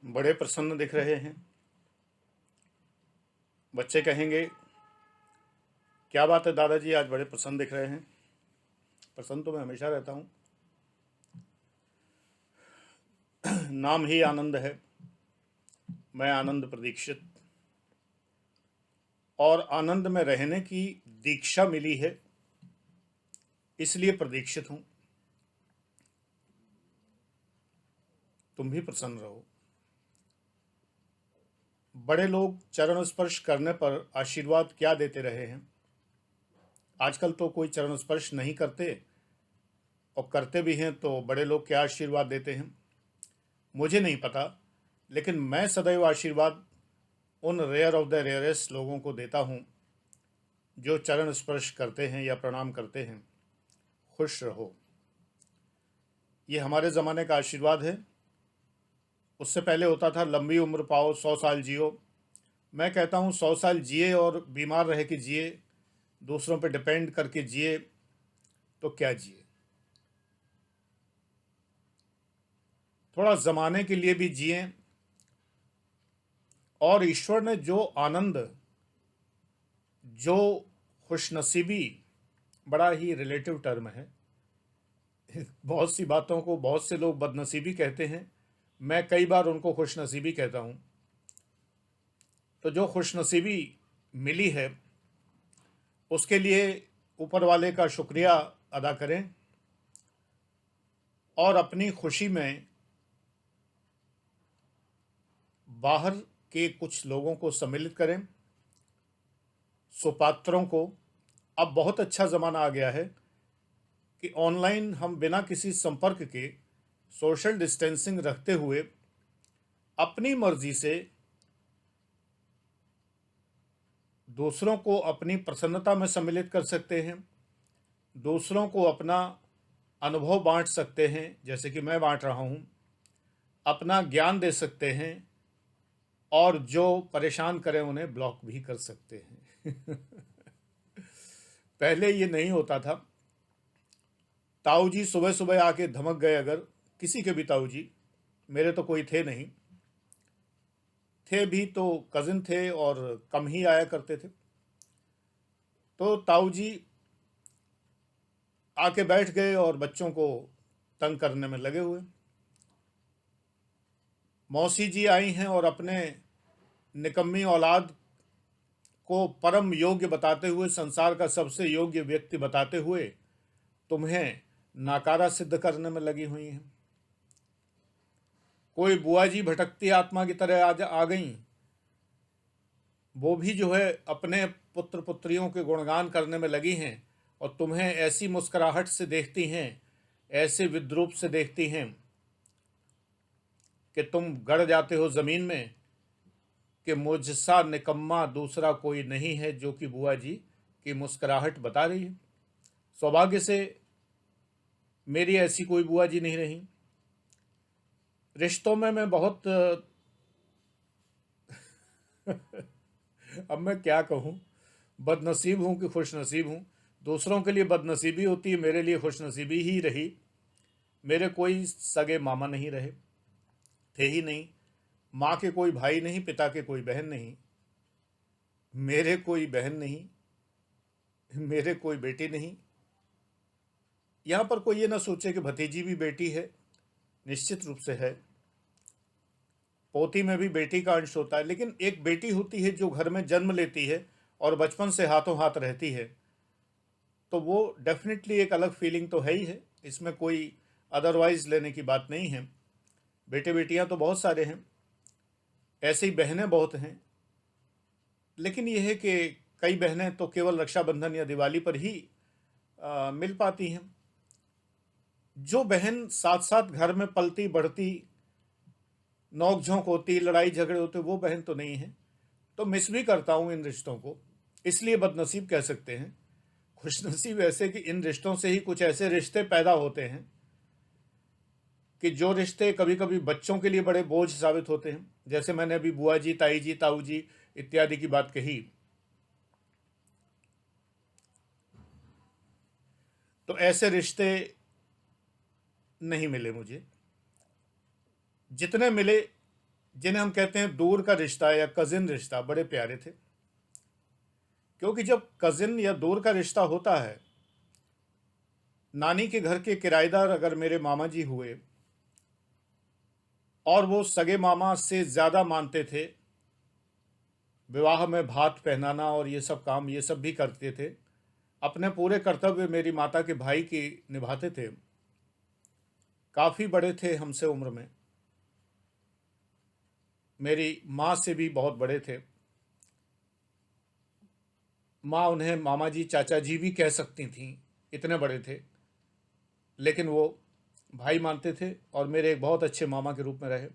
बड़े प्रसन्न दिख रहे हैं। बच्चे कहेंगे, क्या बात है दादाजी, आज बड़े प्रसन्न दिख रहे हैं। प्रसन्न तो मैं हमेशा रहता हूँ। नाम ही आनंद है। मैं आनंद प्रदीक्षित, और आनंद में रहने की दीक्षा मिली है, इसलिए प्रदीक्षित हूँ। तुम भी प्रसन्न रहो। बड़े लोग चरण स्पर्श करने पर आशीर्वाद क्या देते रहे हैं। आजकल तो कोई चरण स्पर्श नहीं करते, और करते भी हैं तो बड़े लोग क्या आशीर्वाद देते हैं मुझे नहीं पता। लेकिन मैं सदैव आशीर्वाद उन रेयर ऑफ द रेयरेस्ट लोगों को देता हूँ जो चरण स्पर्श करते हैं या प्रणाम करते हैं। खुश रहो, ये हमारे ज़माने का आशीर्वाद है। उससे पहले होता था लंबी उम्र पाओ, 100 साल जियो। मैं कहता हूँ 100 साल जिए और बीमार रह के जिए, दूसरों पे डिपेंड करके जिए तो क्या जिए। थोड़ा ज़माने के लिए भी जिए। और ईश्वर ने जो आनंद, जो खुशनसीबी, बड़ा ही रिलेटिव टर्म है। बहुत सी बातों को बहुत से लोग बदनसीबी कहते हैं, मैं कई बार उनको खुशनसीबी कहता हूँ। तो जो खुशनसीबी मिली है उसके लिए ऊपर वाले का शुक्रिया अदा करें, और अपनी खुशी में बाहर के कुछ लोगों को सम्मिलित करें, सुपात्रों को। अब बहुत अच्छा ज़माना आ गया है कि ऑनलाइन हम बिना किसी संपर्क के, सोशल डिस्टेंसिंग रखते हुए, अपनी मर्जी से दूसरों को अपनी प्रसन्नता में सम्मिलित कर सकते हैं, दूसरों को अपना अनुभव बांट सकते हैं, जैसे कि मैं बांट रहा हूँ, अपना ज्ञान दे सकते हैं, और जो परेशान करें उन्हें ब्लॉक भी कर सकते हैं। पहले ये नहीं होता था। ताऊ जी सुबह सुबह आके धमक गए, अगर किसी के भी ताऊ जी, मेरे तो कोई थे नहीं, थे भी तो कज़िन थे और कम ही आया करते थे। तो ताऊ जी आके बैठ गए और बच्चों को तंग करने में लगे हुए। मौसी जी आई हैं और अपने निकम्मी औलाद को परम योग्य बताते हुए, संसार का सबसे योग्य व्यक्ति बताते हुए, तुम्हें नाकारा सिद्ध करने में लगी हुई हैं। कोई बुआ जी भटकती आत्मा की तरह आज आ गई, वो भी जो है अपने पुत्र पुत्रियों के गुणगान करने में लगी हैं, और तुम्हें ऐसी मुस्कुराहट से देखती हैं, ऐसे विद्रूप से देखती हैं कि तुम गड़ जाते हो ज़मीन में कि मुझसा निकम्मा दूसरा कोई नहीं है, जो कि बुआ जी की मुस्कुराहट बता रही है। सौभाग्य से मेरी ऐसी कोई बुआ जी नहीं रही। रिश्तों में मैं बहुत अब मैं क्या कहूँ, बदनसीब हूँ कि खुशनसीब हूँ। दूसरों के लिए बदनसीबी होती है, मेरे लिए खुशनसीबी ही रही। मेरे कोई सगे मामा नहीं रहे, थे ही नहीं। माँ के कोई भाई नहीं, पिता के कोई बहन नहीं, मेरे कोई बहन नहीं, मेरे कोई बेटी नहीं। यहाँ पर कोई ये ना सोचे कि भतीजी भी बेटी है, निश्चित रूप से है। पोती में भी बेटी का अंश होता है, लेकिन एक बेटी होती है जो घर में जन्म लेती है और बचपन से हाथों हाथ रहती है, तो वो डेफिनेटली एक अलग फीलिंग तो है ही है। इसमें कोई अदरवाइज लेने की बात नहीं है। बेटे बेटियां तो बहुत सारे हैं, ऐसे ही बहनें बहुत हैं, लेकिन यह है कि कई बहनें तो केवल रक्षाबंधन या दिवाली पर ही मिल पाती हैं। जो बहन साथ साथ घर में पलती बढ़ती, नोक झोंक होती, लड़ाई झगड़े होते, वो बहन तो नहीं है। तो मिस भी करता हूँ इन रिश्तों को, इसलिए बदनसीब कह सकते हैं। खुशनसीब ऐसे कि इन रिश्तों से ही कुछ ऐसे रिश्ते पैदा होते हैं कि जो रिश्ते कभी कभी बच्चों के लिए बड़े बोझ साबित होते हैं। जैसे मैंने अभी बुआ जी, ताई जी, ताऊ जी इत्यादि की बात कही, तो ऐसे रिश्ते नहीं मिले मुझे। जितने मिले, जिन्हें हम कहते हैं दूर का रिश्ता या कजिन रिश्ता, बड़े प्यारे थे। क्योंकि जब कजिन या दूर का रिश्ता होता है, नानी के घर के किराएदार अगर मेरे मामा जी हुए और वो सगे मामा से ज़्यादा मानते थे, विवाह में भात पहनाना और ये सब काम ये सब भी करते थे, अपने पूरे कर्तव्य मेरी माता के भाई की निभाते थे। काफ़ी बड़े थे हमसे उम्र में, मेरी माँ से भी बहुत बड़े थे। माँ उन्हें मामा जी चाचा जी भी कह सकती थीं, इतने बड़े थे, लेकिन वो भाई मानते थे और मेरे एक बहुत अच्छे मामा के रूप में रहे।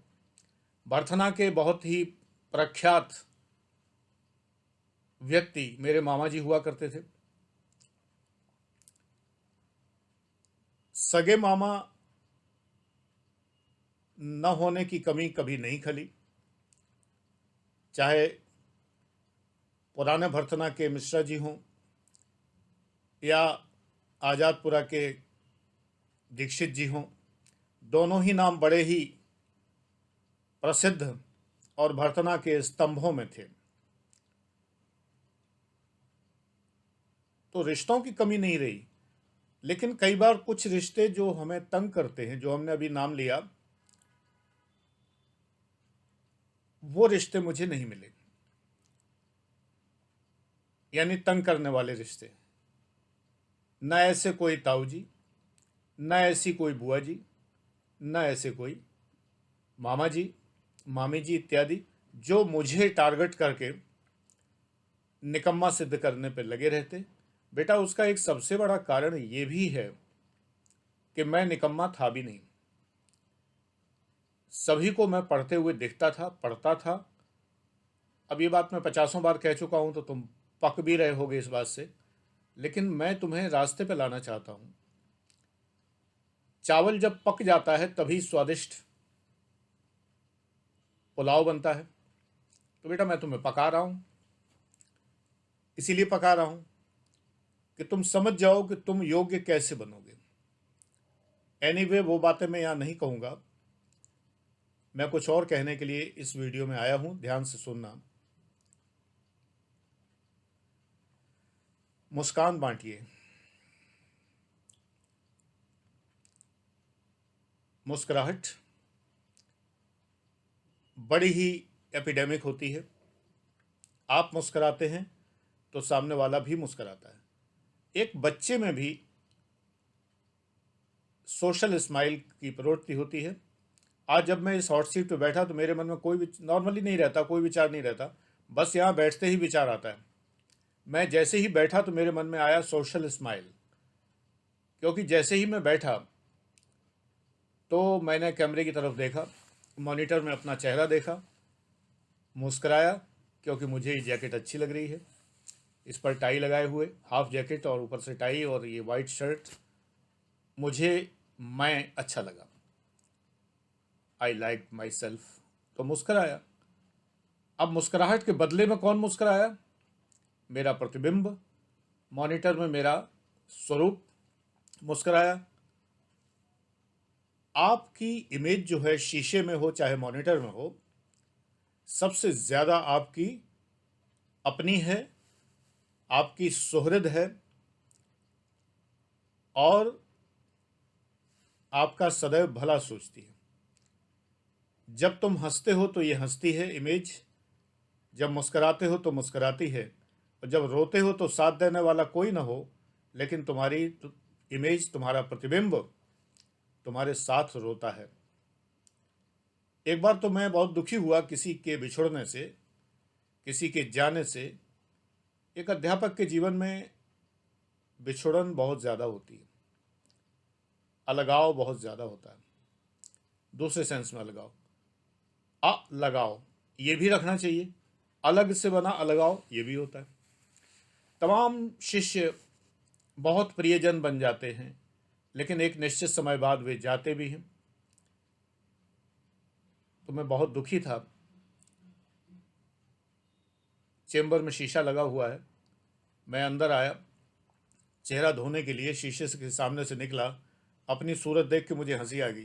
बर्थना के बहुत ही प्रख्यात व्यक्ति मेरे मामा जी हुआ करते थे। सगे मामा न होने की कमी कभी नहीं खली, चाहे पुराने भरथना के मिश्रा जी हों या आज़ादपुरा के दीक्षित जी हों, दोनों ही नाम बड़े ही प्रसिद्ध और भरथना के स्तंभों में थे। तो रिश्तों की कमी नहीं रही, लेकिन कई बार कुछ रिश्ते जो हमें तंग करते हैं, जो हमने अभी नाम लिया, वो रिश्ते मुझे नहीं मिले, यानी तंग करने वाले रिश्ते। न ऐसे कोई ताऊ जी, न ऐसी कोई बुआ जी, न ऐसे कोई मामा जी, मामी जी इत्यादि, जो मुझे टारगेट करके निकम्मा सिद्ध करने पर लगे रहते। बेटा, उसका एक सबसे बड़ा कारण ये भी है कि मैं निकम्मा था भी नहीं। सभी को मैं पढ़ते हुए देखता था, पढ़ता था। अब ये बात मैं 50 बार कह चुका हूं, तो तुम पक भी रहे होगे इस बात से, लेकिन मैं तुम्हें रास्ते पे लाना चाहता हूं। चावल जब पक जाता है तभी स्वादिष्ट पुलाव बनता है। तो बेटा, मैं तुम्हें पका रहा हूं, इसीलिए पका रहा हूं कि तुम समझ जाओ कि तुम योग्य कैसे बनोगे। एनीवे, वो बातें मैं यहां नहीं कहूंगा। मैं कुछ और कहने के लिए इस वीडियो में आया हूं, ध्यान से सुनना। मुस्कान बांटिए। मुस्कुराहट बड़ी ही एपिडेमिक होती है। आप मुस्कुराते हैं तो सामने वाला भी मुस्कुराता है। एक बच्चे में भी सोशल स्माइल की प्रवृत्ति होती है। आज जब मैं इस हॉट सीट पे बैठा तो मेरे मन में कोई नॉर्मली नहीं रहता, कोई विचार नहीं रहता, बस यहाँ बैठते ही विचार आता है। मैं जैसे ही बैठा तो मेरे मन में आया सोशल स्माइल, क्योंकि जैसे ही मैं बैठा तो मैंने कैमरे की तरफ देखा, मॉनिटर में अपना चेहरा देखा, मुस्कराया, क्योंकि मुझे ये जैकेट अच्छी लग रही है। इस पर टाई लगाए हुए, हाफ जैकेट और ऊपर से टाई और ये वाइट शर्ट, मैं अच्छा लगा। आई लाइक माई सेल्फ, तो मुस्कराया। अब मुस्कुराहट के बदले में कौन मुस्कराया? मेरा प्रतिबिंब, मॉनिटर में मेरा स्वरूप मुस्कराया। आपकी इमेज जो है, शीशे में हो चाहे मॉनिटर में हो, सबसे ज़्यादा आपकी अपनी है, आपकी सुहृद है और आपका सदैव भला सोचती है। जब तुम हंसते हो तो ये हंसती है इमेज, जब मुस्कराते हो तो मुस्कराती है, और जब रोते हो तो साथ देने वाला कोई ना हो, लेकिन तुम्हारी इमेज, तुम्हारा प्रतिबिंब तुम्हारे साथ रोता है। एक बार तो मैं बहुत दुखी हुआ किसी के बिछुड़ने से, किसी के जाने से। एक अध्यापक के जीवन में बिछुड़न बहुत ज़्यादा होती है, अलगाव बहुत ज़्यादा होता है। दूसरे सेंस में अलगाव, अलगाव ये भी रखना चाहिए, अलग से बना अलगाव ये भी होता है। तमाम शिष्य बहुत प्रियजन बन जाते हैं, लेकिन एक निश्चित समय बाद वे जाते भी हैं। तो मैं बहुत दुखी था। चेंबर में शीशा लगा हुआ है, मैं अंदर आया, चेहरा धोने के लिए शीशे के सामने से निकला, अपनी सूरत देख के मुझे हंसी आ गई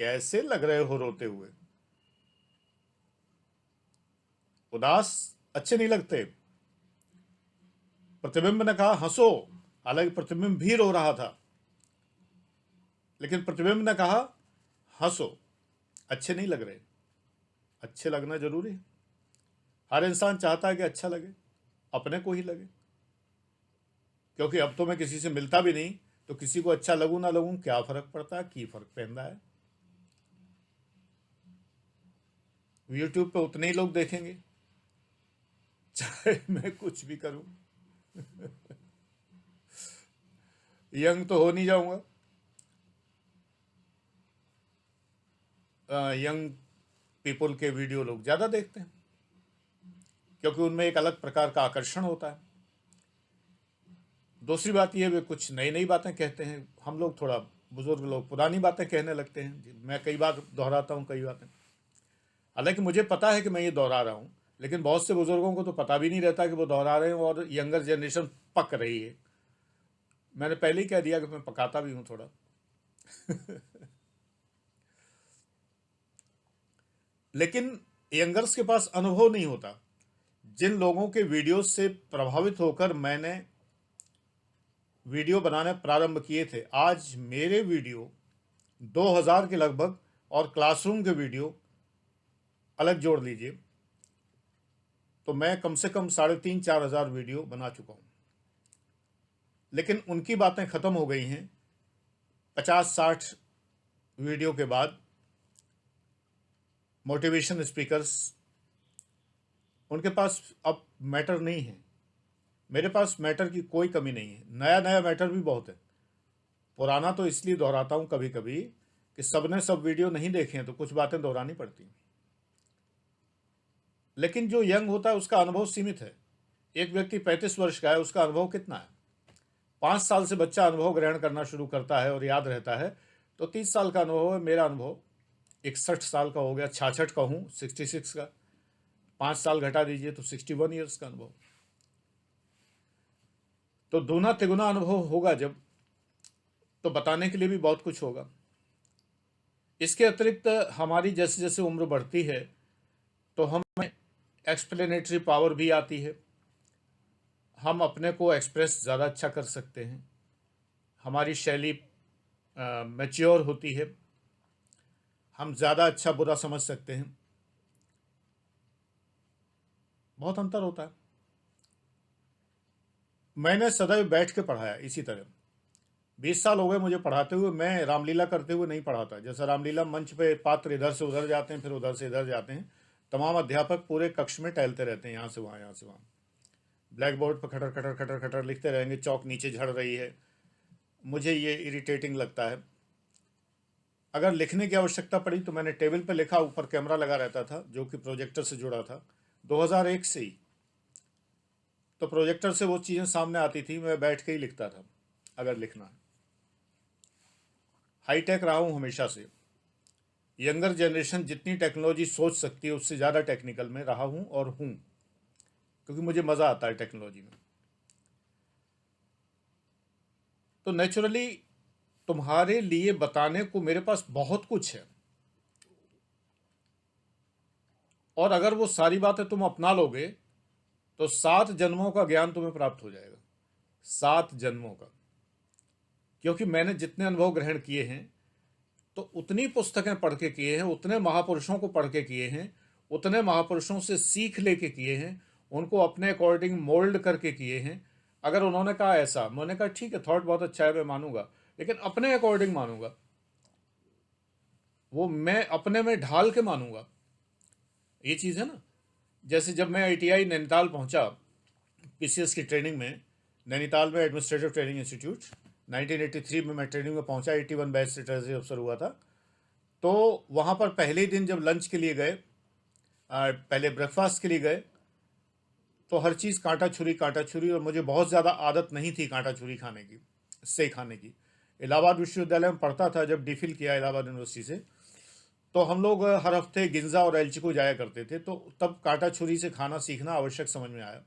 कैसे लग रहे हो रोते हुए? उदास अच्छे नहीं लगते। प्रतिबिंब ने कहा हंसो, हालांकि प्रतिबिंब भी रो रहा था, लेकिन प्रतिबिंब ने कहा हंसो, अच्छे नहीं लग रहे। अच्छे लगना जरूरी है। हर इंसान चाहता है कि अच्छा लगे, अपने को ही लगे, क्योंकि अब तो मैं किसी से मिलता भी नहीं, तो किसी को अच्छा लगूं ना लगूं क्या फर्क पड़ता है, की फर्क पड़ता है। यूट्यूब पे उतने ही लोग देखेंगे चाहे मैं कुछ भी करूं। यंग तो हो नहीं जाऊंगा। यंग पीपल के वीडियो लोग ज़्यादा देखते हैं, क्योंकि उनमें एक अलग प्रकार का आकर्षण होता है। दूसरी बात यह, वे कुछ नई नई बातें कहते हैं। हम लोग थोड़ा, बुजुर्ग लोग पुरानी बातें कहने लगते हैं। मैं कई बार दोहराता हूँ कई बातें, हालांकि मुझे पता है कि मैं ये दोहरा रहा हूँ, लेकिन बहुत से बुजुर्गों को तो पता भी नहीं रहता कि वो दोहरा रहे हैं, और यंगर जनरेशन पक रही है। मैंने पहले ही कह दिया कि मैं पकाता भी हूँ थोड़ा। लेकिन यंगर्स के पास अनुभव नहीं होता। जिन लोगों के वीडियो से प्रभावित होकर मैंने वीडियो बनाने प्रारंभ किए थे, आज मेरे वीडियो 2000 के लगभग, और क्लासरूम के वीडियो अलग जोड़ लीजिए तो मैं कम से कम 3500-4000 वीडियो बना चुका हूं। लेकिन उनकी बातें खत्म हो गई हैं 50-60 वीडियो के बाद। मोटिवेशन स्पीकर्स, उनके पास अब मैटर नहीं है। मेरे पास मैटर की कोई कमी नहीं है, नया नया मैटर भी बहुत है। पुराना तो इसलिए दोहराता हूं कभी कभी कि सबने सब वीडियो नहीं देखे हैं, तो कुछ बातें दोहरानी पड़ती हैं। लेकिन जो यंग होता है उसका अनुभव सीमित है। एक व्यक्ति 35 वर्ष का है, उसका अनुभव कितना है? 5 साल से बच्चा अनुभव ग्रहण करना शुरू करता है और याद रहता है, तो 30 साल का अनुभव है। मेरा अनुभव 61 साल का हो गया, 66 का हूँ, 66 का। 5 साल घटा दीजिए तो 61 ईयर्स का अनुभव। तो दूना तिगुना अनुभव होगा जब, तो बताने के लिए भी बहुत कुछ होगा। इसके अतिरिक्त हमारी जैसे जैसे उम्र बढ़ती है, तो हमें एक्सप्लेनेटरी पावर भी आती है। हम अपने को एक्सप्रेस ज़्यादा अच्छा कर सकते हैं। हमारी शैली मैच्योर होती है। हम ज़्यादा अच्छा बुरा समझ सकते हैं। बहुत अंतर होता है। मैंने सदैव बैठ के पढ़ाया इसी तरह। 20 साल हो गए मुझे पढ़ाते हुए। मैं रामलीला करते हुए नहीं पढ़ाता। जैसा रामलीला मंच पे पात्र इधर से उधर जाते हैं, फिर उधर से इधर जाते हैं, तमाम अध्यापक पूरे कक्ष में टहलते रहते हैं, यहाँ से वहाँ, यहाँ से वहाँ। ब्लैक बोर्ड पर खटर खटर खटर खटर लिखते रहेंगे, चौक नीचे झड़ रही है। मुझे ये इरिटेटिंग लगता है। अगर लिखने की आवश्यकता पड़ी तो मैंने टेबल पर लिखा, ऊपर कैमरा लगा रहता था जो कि प्रोजेक्टर से जुड़ा था 2001 से ही। तो प्रोजेक्टर से वो चीज़ें सामने आती थी, मैं बैठ के ही लिखता था अगर लिखना है। हाईटेक रहा हूँ हमेशा से। यंगर जनरेशन जितनी टेक्नोलॉजी सोच सकती है उससे ज़्यादा टेक्निकल में रहा हूँ और हूँ, क्योंकि मुझे मज़ा आता है टेक्नोलॉजी में। तो नेचुरली तुम्हारे लिए बताने को मेरे पास बहुत कुछ है, और अगर वो सारी बातें तुम अपना लोगे तो 7 जन्मों का ज्ञान तुम्हें प्राप्त हो जाएगा। 7 जन्मों का। क्योंकि मैंने जितने अनुभव ग्रहण किए हैं, तो उतनी पुस्तकें पढ़ के किए हैं, उतने महापुरुषों को पढ़ के किए हैं, उतने महापुरुषों से सीख लेके किए हैं, उनको अपने अकॉर्डिंग मोल्ड करके किए हैं। अगर उन्होंने कहा ऐसा, मैंने कहा ठीक है, थॉट बहुत अच्छा है, मैं मानूंगा, लेकिन अपने अकॉर्डिंग मानूंगा। वो मैं अपने में ढाल के मानूंगा। ये चीज़ है ना। जैसे जब मैं आईटीआई नैनीताल पहुंचा पीसीएस की ट्रेनिंग में, नैनीताल में एडमिनिस्ट्रेटिव ट्रेनिंग इंस्टीट्यूट, 1983 में मैं ट्रेनिंग में पहुंचा, 81 बैच से ट्रेजरी अफसर हुआ था। तो वहाँ पर पहले ही दिन जब लंच के लिए गए, पहले ब्रेकफास्ट के लिए गए, तो हर चीज़ कांटा छुरी, और मुझे बहुत ज़्यादा आदत नहीं थी कांटा छुरी खाने की, से खाने की। इलाहाबाद विश्वविद्यालय में पढ़ता था, जब डिफिल किया इलाहाबाद यूनिवर्सिटी से, तो हम लोग हर हफ्ते गिंजा और एलची को जाया करते थे, तो तब कांटा छुरी से खाना सीखना आवश्यक समझ में आया।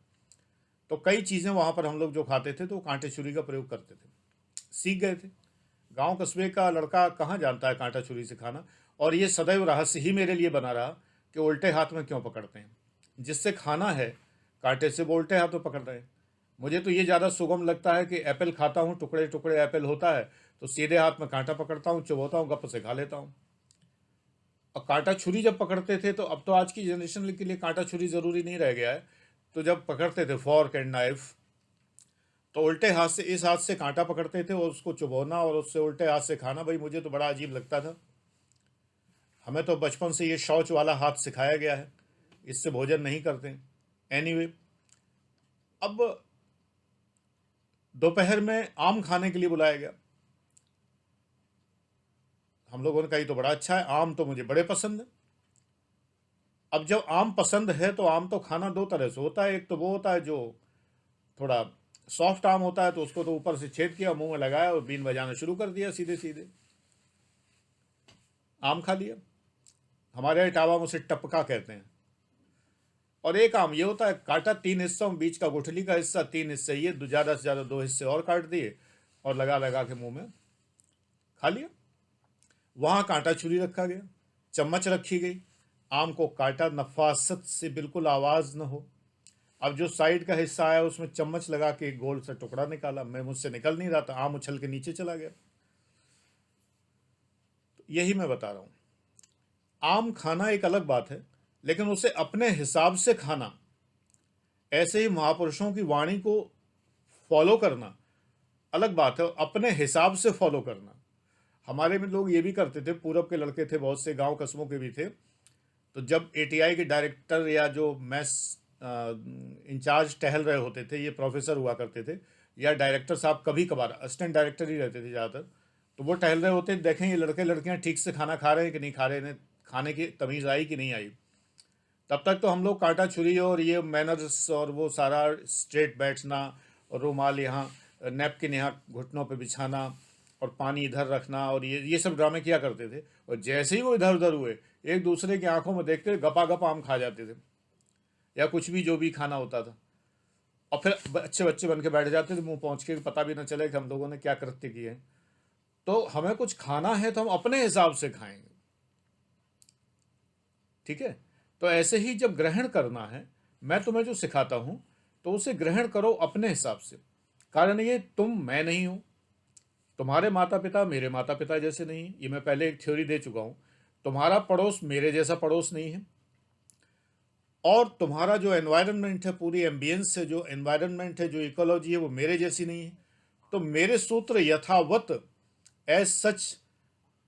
तो कई चीज़ें वहाँ पर हम लोग जो खाते थे तो कांटे छुरी का प्रयोग करते थे, सीख गए थे। गांव कस्बे का लड़का कहाँ जानता है कांटा छुरी से खाना। और ये सदैव रहस्य ही मेरे लिए बना रहा कि उल्टे हाथ में क्यों पकड़ते हैं। जिससे खाना है कांटे से वो उल्टे हाथ में पकड़ रहे हैं। मुझे तो ये ज़्यादा सुगम लगता है कि एप्पल खाता हूँ, टुकड़े टुकड़े एप्पल होता है तो सीधे हाथ में कांटा पकड़ता हूँ, चुभोता हूँ, गप से खा लेता हूँ। और कांटा छुरी जब पकड़ते थे तो अब तो आज की जनरेशन के लिए कांटा छुरी ज़रूरी नहीं रह गया है। तो जब पकड़ते थे फॉर्क एंड नाइफ तो उल्टे हाथ से, इस हाथ से कांटा पकड़ते थे और उसको चुभोना और उससे उल्टे हाथ से खाना, भाई मुझे तो बड़ा अजीब लगता था। हमें तो बचपन से ये शौच वाला हाथ सिखाया गया है, इससे भोजन नहीं करते। एनीवे, अब दोपहर में आम खाने के लिए बुलाया गया। हम लोगों ने कहा ये तो बड़ा अच्छा है, आम तो मुझे बड़े पसंद है। अब जब आम पसंद है तो आम तो खाना दो तरह से होता है। एक तो वो होता है जो थोड़ा सॉफ्ट आम होता है, तो उसको तो ऊपर से छेद किया, मुंह में लगाया और बीन बजाना शुरू कर दिया, सीधे सीधे आम खा लिया। हमारे यहाँ इटावा में उसे टपका कहते हैं। और एक आम ये होता है काटा 3 हिस्सों में, बीच का गुठली का हिस्सा 3 हिस्से, ये ज़्यादा से ज़्यादा 2 हिस्से और काट दिए और लगा लगा के मुंह में खा लिया। वहाँ कांटा छुरी रखा गया, चम्मच रखी गई, आम को काटा नफासत से, बिल्कुल आवाज़ न हो। अब जो साइड का हिस्सा आया उसमें चम्मच लगा के एक गोल सा टुकड़ा निकाला, मैं मुझसे निकल नहीं रहा था, आम उछल के नीचे चला गया। तो यही मैं बता रहा हूँ, आम खाना एक अलग बात है, लेकिन उसे अपने हिसाब से खाना, ऐसे ही महापुरुषों की वाणी को फॉलो करना अलग बात है, अपने हिसाब से फॉलो करना। हमारे में लोग ये भी करते थे, पूरब के लड़के थे, बहुत से गांव कस्बों के भी थे, तो जब एटीआई के डायरेक्टर या जो मैस इंचार्ज टहल रहे होते थे, ये प्रोफेसर हुआ करते थे या डायरेक्टर साहब, कभी कभार असिस्टेंट डायरेक्टर ही रहते थे ज़्यादातर, तो वो टहल रहे होते, देखें ये लड़के लड़कियां ठीक से खाना खा रहे हैं कि नहीं खा रहे हैं, खाने की तमीज़ आई कि नहीं आई। तब तक तो हम लोग कांटा छुरी और ये मैनर्स और वो सारा स्ट्रेट बैठना और रुमाल यहाँ, नैपकिन यहाँ घुटनों पे बिछाना और पानी इधर रखना और ये सब ड्रामे किया करते थे। और जैसे ही वो इधर उधर हुए, एक दूसरे की आंखों में देखते गपा गप आम खा जाते थे या कुछ भी जो भी खाना होता था। और फिर अच्छे बच्चे बन के बैठ जाते थे, मुंह पहुँच के, पता भी ना चले कि हम लोगों ने क्या कृत्य किए हैं। तो हमें कुछ खाना है तो हम अपने हिसाब से खाएंगे, ठीक है। तो ऐसे ही जब ग्रहण करना है, मैं तुम्हें जो सिखाता हूं तो उसे ग्रहण करो अपने हिसाब से। कारण ये, मैं नहीं हूं, तुम्हारे माता पिता मेरे माता पिता जैसे नहीं है, ये मैं पहले एक थ्योरी दे चुका हूं। तुम्हारा पड़ोस मेरे जैसा पड़ोस नहीं है, और तुम्हारा जो एनवायरनमेंट है, पूरी एम्बियंस है, जो एनवायरनमेंट है, जो इकोलॉजी है, वो मेरे जैसी नहीं है। तो मेरे सूत्र यथावत एज सच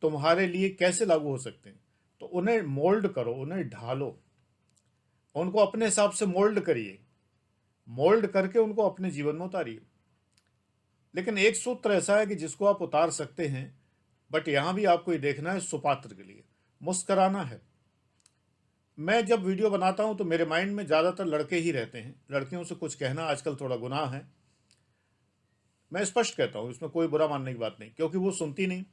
तुम्हारे लिए कैसे लागू हो सकते हैं? तो उन्हें मोल्ड करो, उन्हें ढालो, उनको अपने हिसाब से मोल्ड करिए, मोल्ड करके उनको अपने जीवन में उतारिए। लेकिन एक सूत्र ऐसा है कि जिसको आप उतार सकते हैं, बट यहां भी आपको ये देखना है, सुपात्र के लिए मुस्कराना है। मैं जब वीडियो बनाता हूं तो मेरे माइंड में ज़्यादातर लड़के ही रहते हैं, लड़कियों से कुछ कहना आजकल थोड़ा गुनाह है। मैं स्पष्ट कहता हूं, इसमें कोई बुरा मानने की बात नहीं, क्योंकि वो सुनती नहीं,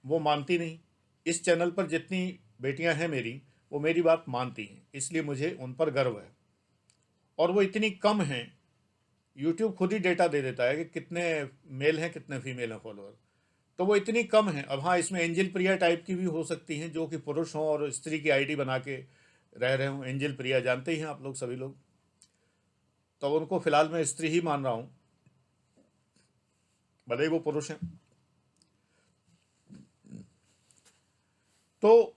वो मानती नहीं। इस चैनल पर जितनी बेटियां हैं मेरी, वो मेरी बात मानती हैं, इसलिए मुझे उन पर गर्व है। और वो इतनी कम हैं, यूट्यूब खुद ही डेटा दे देता है कि कितने मेल हैं कितने फीमेल हैं फॉलोअर, तो वो इतनी कम है। अब हाँ, इसमें एंजल प्रिया टाइप की भी हो सकती हैं, जो कि पुरुष हों और स्त्री की आईडी बना के रह रहे हों। एंजल प्रिया जानते ही हैं आप लोग, सभी लोग। तो उनको फिलहाल मैं स्त्री ही मान रहा हूँ, भले ही वो पुरुष हैं। तो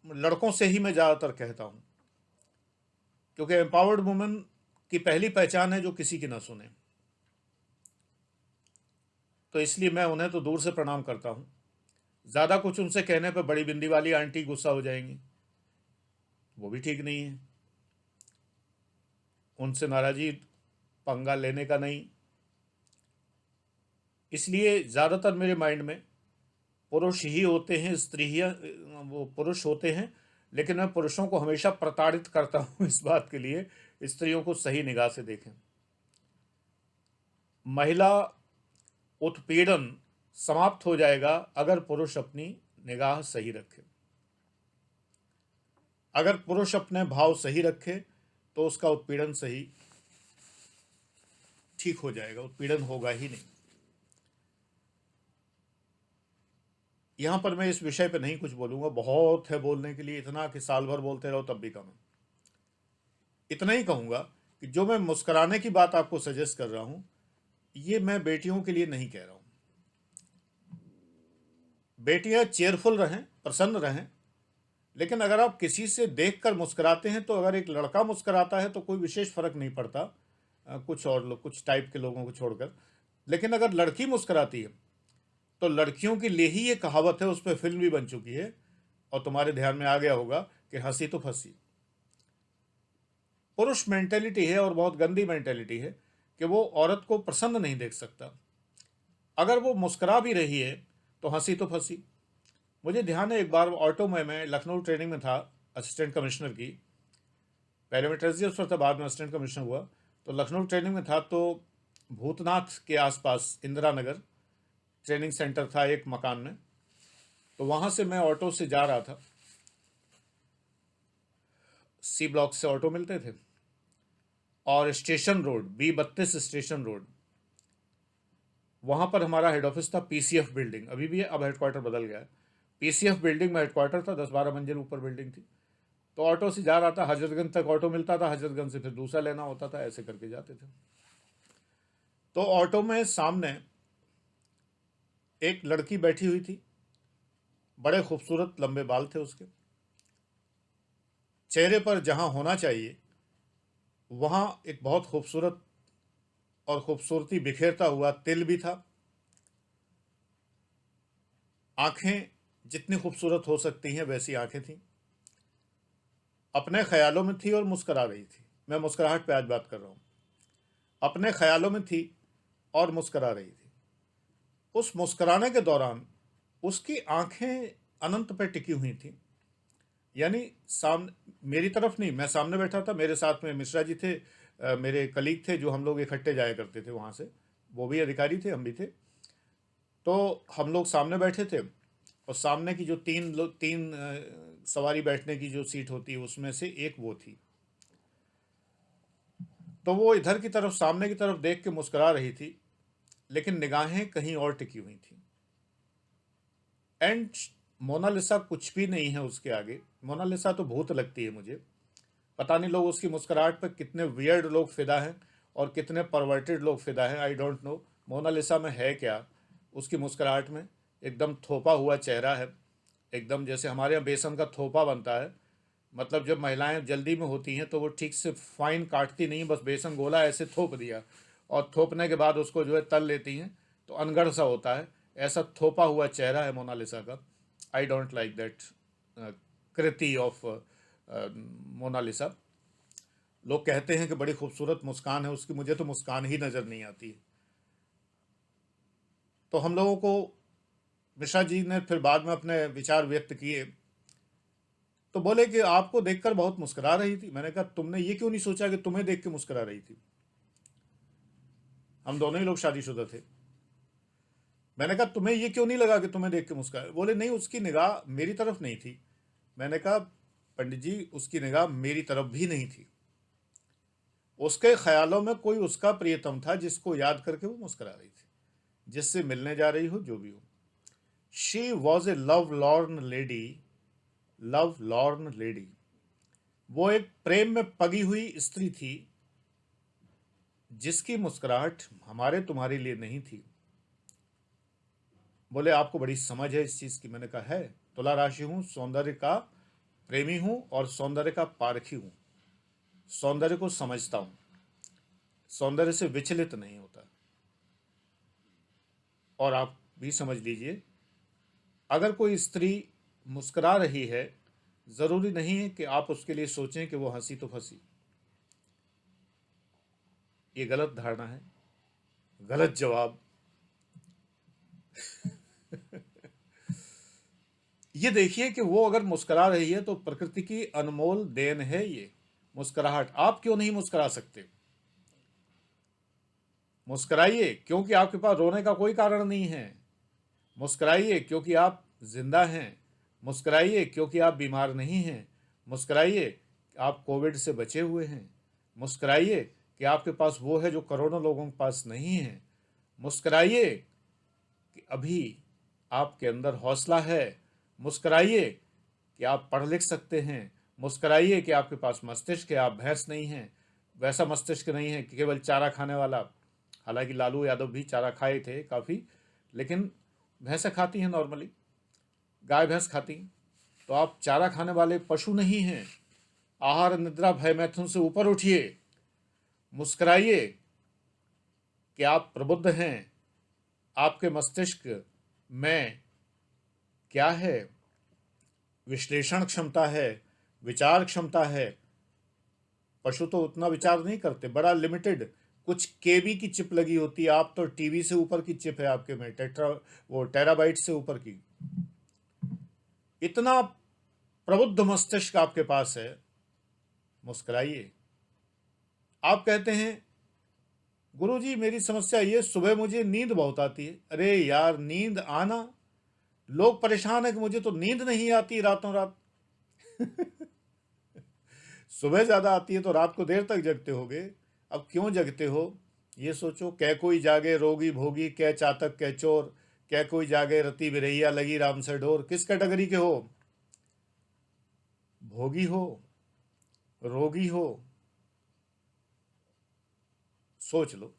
लड़कों से ही मैं ज़्यादातर कहता हूँ, क्योंकि एम्पावर्ड वुमेन की पहली पहचान है जो किसी की ना सुने। तो इसलिए मैं उन्हें तो दूर से प्रणाम करता हूँ। ज़्यादा कुछ उनसे कहने पर बड़ी बिंदी वाली आंटी गुस्सा हो जाएंगी, वो भी ठीक नहीं है। उनसे नाराज़ी पंगा लेने का नहीं। इसलिए ज़्यादातर मेरे माइंड में पुरुष ही होते हैं, स्त्रियाँ, वो पुरुष होते हैं। लेकिन मैं पुरुषों को हमेशा प्रताड़ित करता हूँ इस बात के लिए, स्त्रियों को सही निगाह से देखें। महिला उत्पीड़न समाप्त हो जाएगा अगर पुरुष अपनी निगाह सही रखे। अगर पुरुष अपने भाव सही रखे तो उसका उत्पीड़न सही ठीक हो जाएगा, उत्पीड़न होगा ही नहीं। यहाँ पर मैं इस विषय पे नहीं कुछ बोलूँगा, बहुत है बोलने के लिए, इतना कि साल भर बोलते रहो तब भी कम है। इतना ही कहूँगा कि जो मैं मुस्कुराने की बात आपको सजेस्ट कर रहा हूँ, ये मैं बेटियों के लिए नहीं कह रहा हूँ। बेटियां चेयरफुल रहें, प्रसन्न रहें, लेकिन अगर आप किसी से देखकर मुस्कुराते हैं तो अगर एक लड़का मुस्कुराता है तो कोई विशेष फर्क नहीं पड़ता, कुछ और लोग, कुछ टाइप के लोगों को छोड़कर। लेकिन अगर लड़की मुस्कुराती है तो लड़कियों के लिए ही ये कहावत है, उस पर फिल्म भी बन चुकी है और तुम्हारे ध्यान में आ गया होगा कि हंसी तो फंसी। पुरुष मेंटेलिटी है और बहुत गंदी मेंटेलिटी है कि वो औरत को प्रसन्न नहीं देख सकता। अगर वो मुस्कुरा भी रही है तो हंसी तो फंसी। मुझे ध्यान है एक बार ऑटो में, मैं लखनऊ ट्रेनिंग में था, असिस्टेंट कमिश्नर की। पहले मैं ट्रेजरी अफसर था, बाद में असिस्टेंट कमिश्नर हुआ। तो लखनऊ ट्रेनिंग में था तो भूतनाथ के आसपास इंदिरा नगर ट्रेनिंग सेंटर था एक मकान में। तो वहाँ से मैं ऑटो से जा रहा था, सी ब्लॉक से ऑटो मिलते थे, और station road, B32 station road, वहाँ पर हमारा हेड ऑफिस था। PCF बिल्डिंग अभी भी है, अब हेडक्वार्टर बदल गया है। PCF बिल्डिंग में हेडक्वार्टर था, 10-12 मंजिल ऊपर बिल्डिंग थी। तो ऑटो से जा रहा था, हजरतगंज तक ऑटो मिलता था, हजरतगंज से फिर दूसरा लेना होता था, ऐसे करके जाते थे। तो ऑटो में सामने एक लड़की बैठी हुई थी, बड़े खूबसूरत लंबे बाल थे उसके, चेहरे पर जहां होना चाहिए वहां एक बहुत खूबसूरत और खूबसूरती बिखेरता हुआ तिल भी था। आंखें जितनी खूबसूरत हो सकती हैं वैसी आंखें थीं। अपने ख्यालों में थी और मुस्करा रही थी। मैं मुस्कुराहट पे आज बात कर रहा हूँ। अपने ख्यालों में थी और मुस्करा रही थी। उस मुस्कुराने के दौरान उसकी आंखें अनंत पे टिकी हुई थी। यानी सामने, मेरी तरफ नहीं, मैं सामने बैठा था, मेरे साथ में मिश्रा जी थे, मेरे कलीग थे, जो हम लोग इकट्ठे जाया करते थे वहाँ से। वो भी अधिकारी थे, हम भी थे। तो हम लोग सामने बैठे थे और सामने की जो तीन सवारी बैठने की जो सीट होती है उसमें से एक वो थी। तो वो इधर की तरफ, सामने की तरफ देख के मुस्कुरा रही थी, लेकिन निगाहें कहीं और टिकी हुई थी। एंड मोनालिसा कुछ भी नहीं है उसके आगे। मोनालिसा तो भूत लगती है मुझे। पता नहीं लोग उसकी मुस्कुराहट पर कितने वियर्ड लोग फिदा हैं और कितने परवर्टेड लोग फिदा हैं, आई डोंट नो। मोनालिसा में है क्या उसकी मुस्कुराहट में? एकदम थोपा हुआ चेहरा है, एकदम जैसे हमारे यहाँ बेसन का थोपा बनता है। मतलब जब महिलाएं जल्दी में होती हैं तो वो ठीक से फाइन काटती नहीं, बस बेसन गोला ऐसे थोप दिया और थोपने के बाद उसको जो है तल लेती हैं, तो अनगढ़ सा होता है। ऐसा थोपा हुआ चेहरा है मोनालिसा का। आई डोंट लाइक दैट कृति ऑफ मोनालिसा। लोग कहते हैं कि बड़ी खूबसूरत मुस्कान है उसकी, मुझे तो मुस्कान ही नज़र नहीं आती है। तो हम लोगों को, मिश्रा जी ने फिर बाद में अपने विचार व्यक्त किए, तो बोले कि आपको देखकर बहुत मुस्कुरा रही थी। मैंने कहा तुमने ये क्यों नहीं सोचा कि तुम्हें देख के मुस्कुरा रही थी? हम दोनों ही लोग शादीशुदा थे। मैंने कहा तुम्हें ये क्यों नहीं लगा कि तुम्हें देख के मुस्कुरा? बोले नहीं, उसकी निगाह मेरी तरफ नहीं थी। मैंने कहा पंडित जी, उसकी निगाह मेरी तरफ भी नहीं थी। उसके ख्यालों में कोई उसका प्रियतम था जिसको याद करके वो मुस्कुरा रही थी, जिससे मिलने जा रही हो, जो भी हो। She was a love Laurn lady, love Laurn lady. वो एक प्रेम में पगी हुई स्त्री थी जिसकी मुस्कुराहट हमारे तुम्हारे लिए नहीं थी। बोले आपको बड़ी समझ है इस चीज की। मैंने कहा है, तुला राशि हूं, सौंदर्य का प्रेमी हूं और सौंदर्य का पारखी हूं। सौंदर्य को समझता हूं, सौंदर्य से विचलित नहीं होता। और आप भी समझ लीजिए, अगर कोई स्त्री मुस्कुरा रही है, जरूरी नहीं है कि आप उसके लिए सोचें कि वो हंसी तो फंसी। ये गलत धारणा है, गलत जवाब। ये देखिए कि वो अगर मुस्कुरा रही है तो प्रकृति की अनमोल देन है ये मुस्कुराहट। आप क्यों नहीं मुस्कुरा सकते? मुस्कुराइए, क्योंकि आपके पास रोने का कोई कारण नहीं है। मुस्कुराइए क्योंकि आप जिंदा हैं। मुस्कुराइए क्योंकि आप बीमार नहीं हैं। मुस्कुराइए, आप कोविड से बचे हुए हैं। मुस्कुराइए कि आपके पास वो है जो करोड़ों लोगों के पास नहीं है। मुस्कुराइए कि अभी आपके अंदर हौसला है, मुस्कराइए कि आप पढ़ लिख सकते हैं, मुस्कराइए कि आपके पास मस्तिष्क है, आप भैंस नहीं हैं, वैसा मस्तिष्क नहीं है कि केवल चारा खाने वाला। हालांकि लालू यादव भी चारा खाए थे काफ़ी, लेकिन भैंसें खाती हैं नॉर्मली, गाय भैंस खाती हैं। तो आप चारा खाने वाले पशु नहीं हैं। आहार निद्रा भय मैथुन से ऊपर उठिए, मुस्कराइए कि आप प्रबुद्ध हैं, आपके मस्तिष्क में क्या है, विश्लेषण क्षमता है, विचार क्षमता है। पशु तो उतना विचार नहीं करते, बड़ा लिमिटेड, कुछ केबी की चिप लगी होती है। आप तो टीवी से ऊपर की चिप है आपके में, वो टेराबाइट से ऊपर की। इतना प्रबुद्ध मस्तिष्क आपके पास है, मुस्कुराइए। आप कहते हैं गुरुजी मेरी समस्या ये, सुबह मुझे नींद बहुत आती है। अरे यार, नींद आना, लोग परेशान है कि मुझे तो नींद नहीं आती रातों रात। सुबह ज्यादा आती है तो रात को देर तक जगते होगे। अब क्यों जगते हो ये सोचो। कै कोई जागे रोगी भोगी, कै चातक कै चोर, कै कोई जागे रति बिरैया, लगी राम से डोर। किस कैटेगरी के हो? भोगी हो, रोगी हो? सोच लो।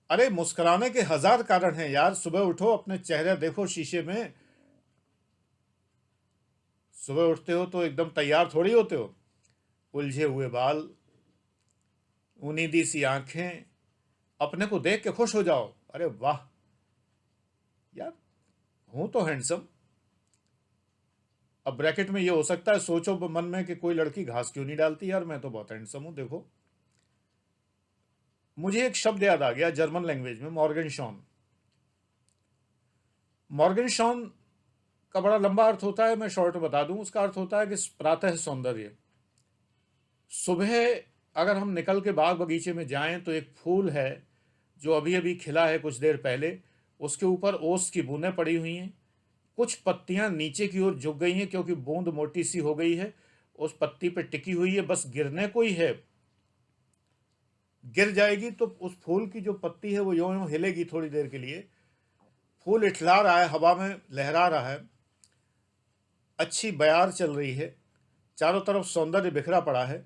अरे मुस्कुराने के हजार कारण हैं यार। सुबह उठो, अपने चेहरे देखो शीशे में। सुबह उठते हो तो एकदम तैयार थोड़ी होते हो। उलझे हुए बाल, उनीदी सी आंखें, अपने को देख के खुश हो जाओ। अरे वाह यार, हूं तो हैंडसम। अब ब्रैकेट में ये हो सकता है, सोचो मन में कि कोई लड़की घास क्यों नहीं डालती यार, मैं तो बहुत हैंडसम हूं देखो। मुझे एक शब्द याद आ गया जर्मन लैंग्वेज में, मॉर्गन शॉन। मॉर्गन शॉन का बड़ा लंबा अर्थ होता है, मैं शॉर्ट में बता दूं। उसका अर्थ होता है कि प्रातः सौंदर्य। सुबह अगर हम निकल के बाग बगीचे में जाएं तो एक फूल है जो अभी अभी खिला है कुछ देर पहले, उसके ऊपर ओस की बूंदें पड़ी हुई हैं। कुछ पत्तियां नीचे की ओर झुक गई हैं क्योंकि बूंद मोटी सी हो गई है, उस पत्ती पे टिकी हुई है, बस गिरने को ही है। गिर जाएगी तो उस फूल की जो पत्ती है वो यूं यूं हिलेगी थोड़ी देर के लिए। फूल इठला रहा है, हवा में लहरा रहा है, अच्छी बयार चल रही है, चारों तरफ सौंदर्य बिखरा पड़ा है।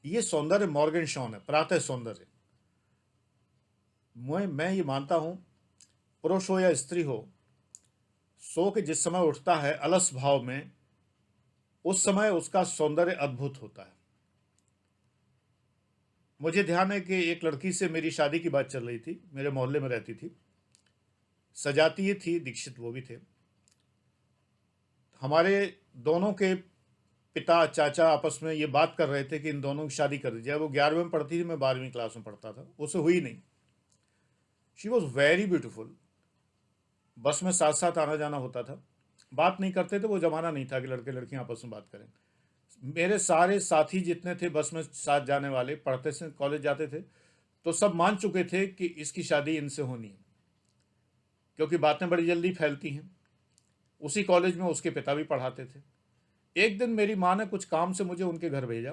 ये सौंदर्य मॉर्गन शॉन है, प्रातः सौंदर्य। मैं ये मानता हूं, पुरुष हो या स्त्री हो, सो के जिस समय उठता है अलस भाव में, उस समय उसका सौंदर्य अद्भुत होता है। मुझे ध्यान है कि एक लड़की से मेरी शादी की बात चल रही थी, मेरे मोहल्ले में रहती थी, सजातीय थी, दीक्षित वो भी थे। हमारे दोनों के पिता चाचा आपस में ये बात कर रहे थे कि इन दोनों की शादी कर दी जाए। वो 11वीं में पढ़ती थी, मैं 12वीं क्लास में पढ़ता था, उससे हुई नहीं। She was very beautiful. बस में साथ साथ आना जाना होता था, बात नहीं करते थे, वो जमाना नहीं था कि लड़के लड़कियां आपस में बात करें। मेरे सारे साथी जितने थे बस में साथ जाने वाले, पढ़ते से कॉलेज जाते थे, तो सब मान चुके थे कि इसकी शादी इनसे होनी है, क्योंकि बातें बड़ी जल्दी फैलती हैं। उसी कॉलेज में उसके पिता भी पढ़ाते थे। एक दिन मेरी माँ ने कुछ काम से मुझे उनके घर भेजा,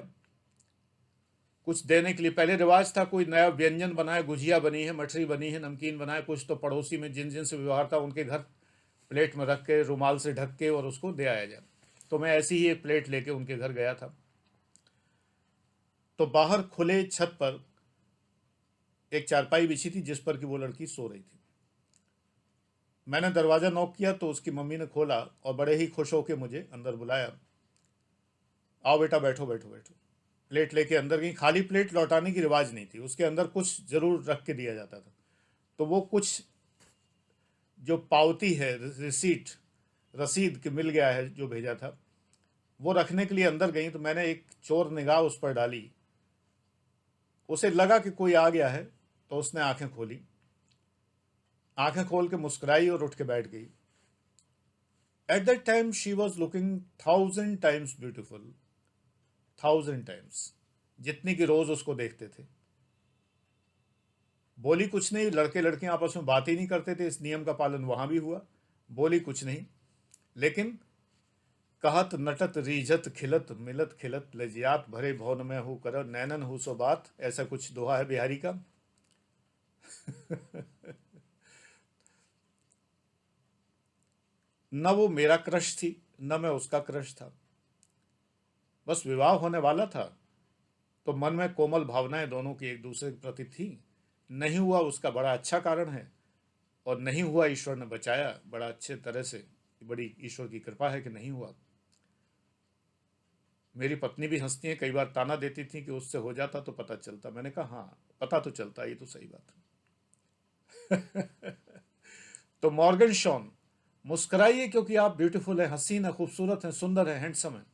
कुछ देने के लिए। पहले रिवाज था कोई नया व्यंजन बनाए, गुजिया बनी है, मठरी बनी है, नमकीन बनाए, कुछ तो पड़ोसी में जिन जिन से व्यवहार था उनके घर प्लेट में रख के, रुमाल से ढक के, और उसको दे आया जाए। तो मैं ऐसी ही एक प्लेट लेके उनके घर गया था। तो बाहर खुले छत पर एक चारपाई बिछी थी जिस पर कि वो लड़की सो रही थी। मैंने दरवाज़ा नॉक किया तो उसकी मम्मी ने खोला और बड़े ही खुश होकर मुझे अंदर बुलाया। आओ बेटा, बैठो बैठो बैठो। प्लेट लेके अंदर गई। खाली प्लेट लौटाने की रिवाज नहीं थी, उसके अंदर कुछ जरूर रख के दिया जाता था। तो वो कुछ जो पावती है, रिसीट, रसीद कि मिल गया है जो भेजा था, वो रखने के लिए अंदर गई। तो मैंने एक चोर निगाह उस पर डाली। उसे लगा कि कोई आ गया है, तो उसने आंखें खोली। आंखें खोल के मुस्कुराई और उठ के बैठ गई। At that time she was looking 1000 times beautiful, 1000 times, जितनी की रोज उसको देखते थे। बोली कुछ नहीं, लड़के लड़कियां आपस में बात ही नहीं करते थे, इस नियम का पालन वहां भी हुआ। बोली कुछ नहीं, लेकिन कहत नटत रीझत खिलत मिलत खिलत लजियात भरे भवन में हूँ कर नैनन हूँ सो बात, ऐसा कुछ दोहा है बिहारी का। न वो मेरा क्रश थी न मैं उसका क्रश था। बस विवाह होने वाला था तो मन में कोमल भावनाएं दोनों की एक दूसरे के प्रति थी। नहीं हुआ उसका बड़ा अच्छा कारण है, और नहीं हुआ ईश्वर ने बचाया बड़ा अच्छे तरह से। बड़ी ईश्वर की कृपा है कि नहीं हुआ। मेरी पत्नी भी हंसती है, कई बार ताना देती थी कि उससे हो जाता तो पता चलता। मैंने कहा हाँ, पता तो चलता, ये तो सही बात है। तो मॉर्गन शॉन, मुस्कुराइए क्योंकि आप ब्यूटीफुल है, हसीन है, खूबसूरत है, सुंदर है, हैंडसम है।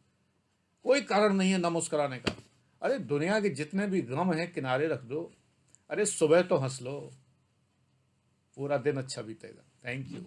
कोई कारण नहीं है ना मुस्कुराने का। अरे दुनिया के जितने भी गम हैं किनारे रख दो। अरे सुबह तो हंस लो, पूरा दिन अच्छा बीतेगा। Thank you.